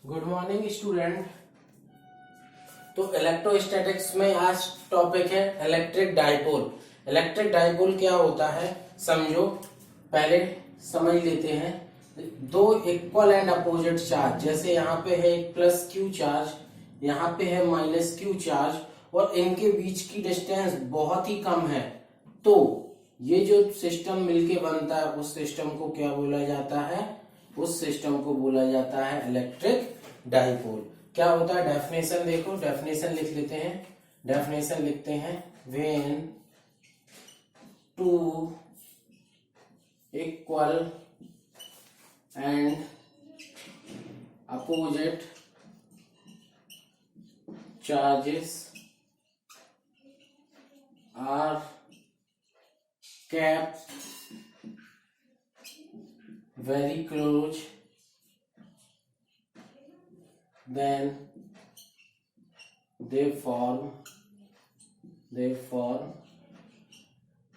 Good morning student. तो electrostatics में आज टॉपिक है इलेक्ट्रिक डाइपोल। इलेक्ट्रिक डाइपोल क्या होता है समझो, पहले समझ लेते हैं। दो इक्वल एंड अपोजिट चार्ज, जैसे यहाँ पे है एक प्लस क्यू चार्ज, यहाँ पे है माइनस क्यू चार्ज, और इनके बीच की डिस्टेंस बहुत ही कम है, तो ये जो सिस्टम मिलके बनता है उस सिस्टम को क्या बोला जाता है? उस सिस्टम को बोला जाता है इलेक्ट्रिक डाइपोल। क्या होता है डेफिनेशन देखो, डेफिनेशन लिख लेते हैं। डेफिनेशन लिखते हैं, when two equal and opposite charges are kept very close, then they form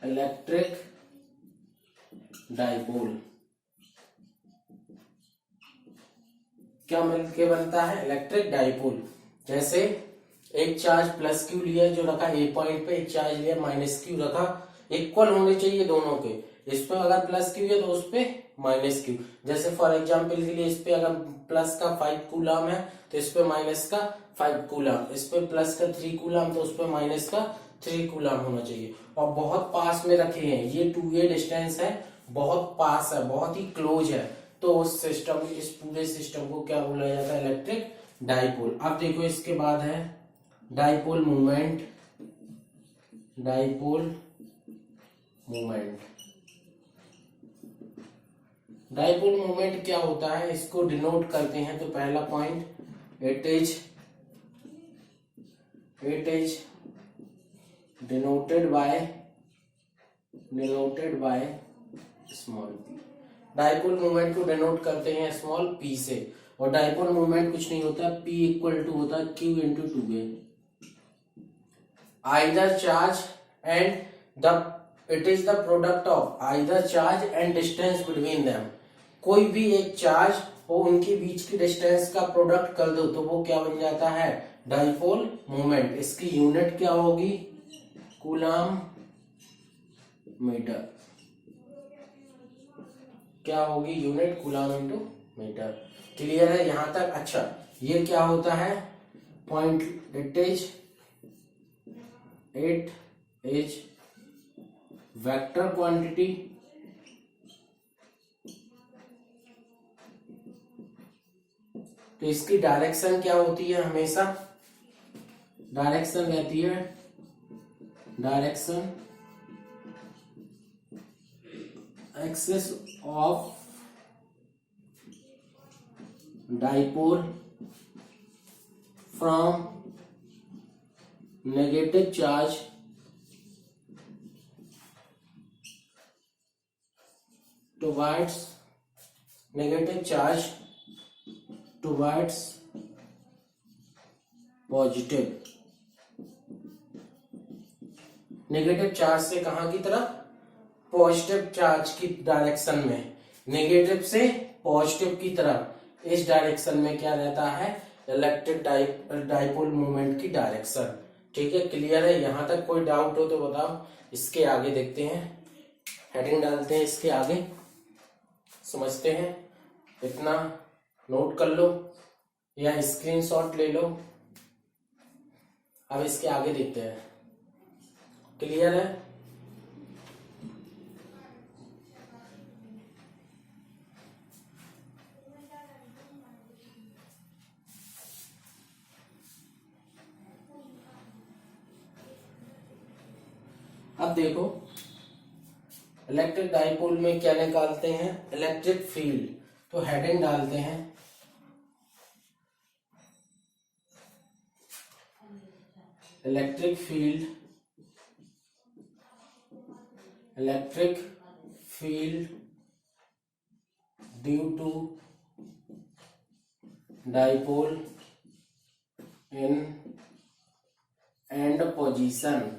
electric dipole। क्या मिलके बनता है? Electric dipole. जैसे एक चार्ज प्लस क्यू लिया जो रखा ए पॉइंट पे, एक चार्ज लिया माइनस क्यू रखा, इक्वल होने चाहिए दोनों के। इस पे अगर प्लस क्यू है तो उस पे माइनस क्यू। जैसे फॉर एग्जांपल के लिए इस पे अगर प्लस का 5 कूलम है तो इस पे माइनस का 5 कूलम, इस पे प्लस का 3 कूलम तो उस पे माइनस का 3 कूलम होना चाहिए। और बहुत पास में रखे हैं, ये 2a डिस्टेंस है, बहुत पास है, बहुत ही क्लोज है, तो उस सिस्टम, इस पूरे सिस्टम को क्या बोला जाता है? Electric dipole. अब देखो इसके बाद है dipole movement. Dipole movement, dipole movement क्या होता है इसको डिनोट करते हैं। तो पहला point, it is denoted by small P. Dipole movement को डिनोट करते हैं स्मॉल पी से। और डाइपोल मूवमेंट कुछ नहीं होता, P इक्वल टू होता है Q into 2a। Either charge and it is the product of either charge and distance between them. कोई भी एक चार्ज और उनके बीच की डिस्टेंस का प्रोडक्ट कर दो तो वो क्या बन जाता है? Dipole movement. इसकी यूनिट क्या होगी? Coulomb metre. क्या होगी unit? Coulomb into metre. Clear है यहां तक? अच्छा, ये क्या होता है point? It is vector quantity तो इसकी डायरेक्शन क्या होती है? हमेशा डायरेक्शन रहती है, direction axis of dipole from negative charge towards negative charge towards positive। Negative charge से कहां की तरफ? पॉजिटिव चार्ज की डायरेक्शन में। नेगेटिव से पॉजिटिव की तरफ, इस डायरेक्शन में क्या रहता है? इलेक्ट्रिक डाइपोल मूवमेंट की डायरेक्शन। ठीक है, क्लियर है? यहां तक कोई डाउट हो तो बताओ। इसके आगे देखते हैं, हेडिंग डालते हैं, इसके आगे समझते हैं। इतना नोट कर लो या स्क्रीनशॉट ले लो। अब इसके आगे देखते हैं। क्लियर है? अब देखो इलेक्ट्रिक डाइपोल में क्या निकालते हैं? Electric field. तो हेडिंग डालते हैं, electric field due to dipole in end position.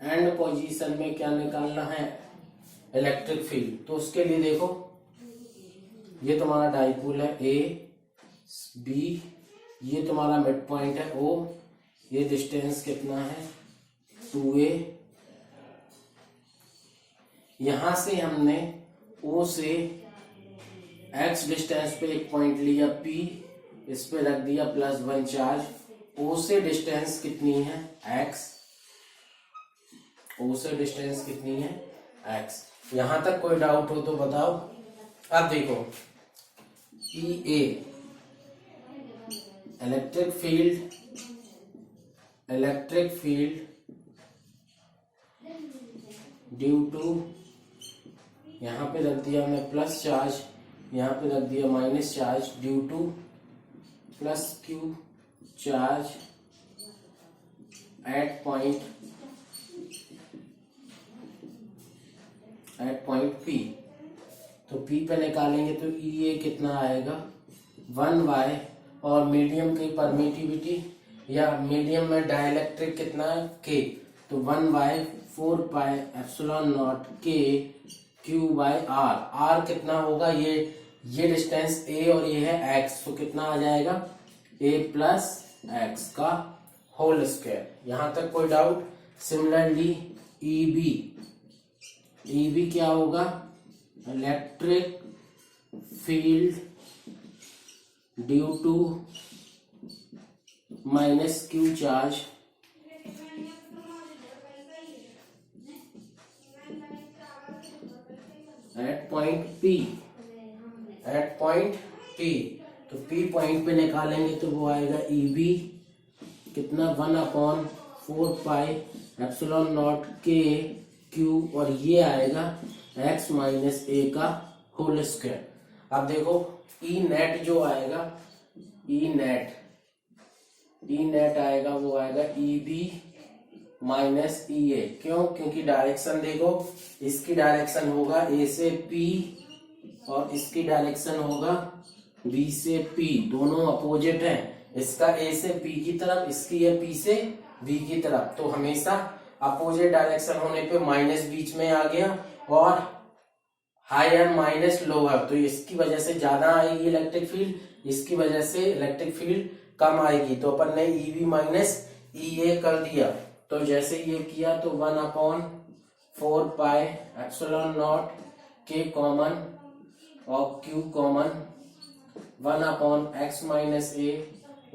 End position में क्या निकालना है? Electric field. तो उसके लिए देखो, ये तुम्हारा डाइपोल है ए, बी, ये तुम्हारा मिड पॉइंट है ओ, ये डिस्टेंस कितना है 2a। यहां से हमने ओ से x डिस्टेंस पे एक पॉइंट लिया p, इस पे रख दिया +1 चार्ज। o से डिस्टेंस कितनी है x, o से डिस्टेंस कितनी है x। यहां तक कोई डाउट हो तो बताओ। अब देखो EA electric field due to, यहां पे रख दिया हमने प्लस चार्ज, यहां पे रख दिया minus charge, due two plus Q charge at point P। तो P पे निकालेंगे तो EA कितना आएगा 1y, और मीडियम की परमिटिविटी या मीडियम में डाइलेक्ट्रिक कितना है K, तो 1y 4 pi epsilon naught K Q by R। R कितना होगा, ये डिस्टेंस A और ये है x, तो कितना आ जाएगा A प्लस x का होल स्क्वायर। यहां तक कोई डाउट। सिमिलरली EB क्या होगा, electric field due to minus q charge at point P। तो P पॉइंट पे निकालेंगे तो वो आएगा EB कितना 1/4 pi epsilon naught K Q, और ये आएगा x माइनस a का होल स्क्वायर। अब देखो E नेट जो आएगा, E नेट आएगा वो आएगा EB माइनस EA। क्यों, क्योंकि डायरेक्शन देखो, इसकी डायरेक्शन होगा A से P और इसकी डायरेक्शन होगा B से P, दोनों अपोजिट हैं। इसका A से P की तरफ, इसकी है P से B की तरफ, तो हमेशा अपोजिट डायरेक्शन होने पे माइनस बीच में आ गया, और हायर माइनस लोअर, तो इसकी वजह से ज्यादा आएगी इलेक्ट्रिक फील्ड, इसकी वजह से इलेक्ट्रिक फील्ड कम आएगी। तो अपन ने EB माइनस EA कर दिया। तो जैसे ये किया तो 1/4 pi epsilon naught K common और Q common 1/x minus A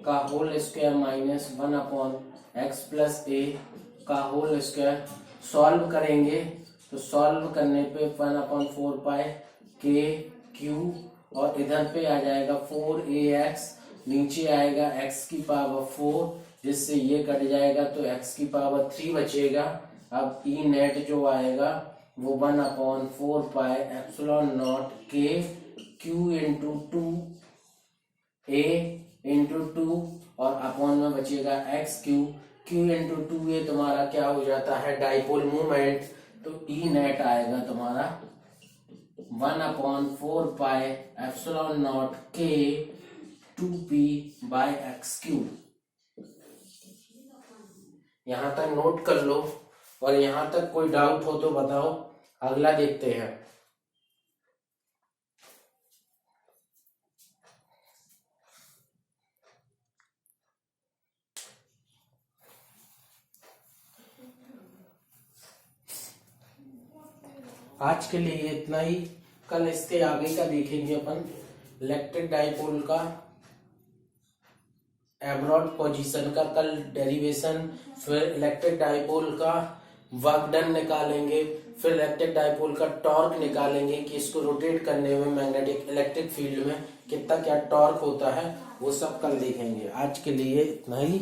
का whole square minus 1/x plus A का होल स्क्वायर। सॉल्व करेंगे तो सॉल्व करने पे 1/4 पाई K Q, और इधर पे आ जाएगा 4AX, नीचे आएगा x की पावर 4, जिससे ये कट जाएगा तो x की पावर 3 बचेगा। अब E नेट जो आएगा वो 1/4 pi epsilon naught K Q into 2A into 2, और अपॉन में बचेगा x Q इंटू 2A तुम्हारा क्या हो जाता है डाइपोल मूवमेंट। तो E नेट आएगा तुम्हारा 1/4 pi epsilon naught K 2P by x3। यहां तक नोट कर लो, और यहां तक कोई डाउट हो तो बताओ। अगला देखते हैं। आज के लिए इतना ही, कल इसके आगे का देखेंगे अपन। इलेक्ट्रिक डाइपोल का एब्रॉड पोजीशन का कल डेरिवेशन, फिर इलेक्ट्रिक डाइपोल का वर्क डन निकालेंगे, फिर इलेक्ट्रिक डाइपोल का टॉर्क निकालेंगे कि इसको रोटेट करने में मैग्नेटिक इलेक्ट्रिक फील्ड में कितना क्या टॉर्क होता है, वो सब कल देखेंगे। आज के लिए इतना ही।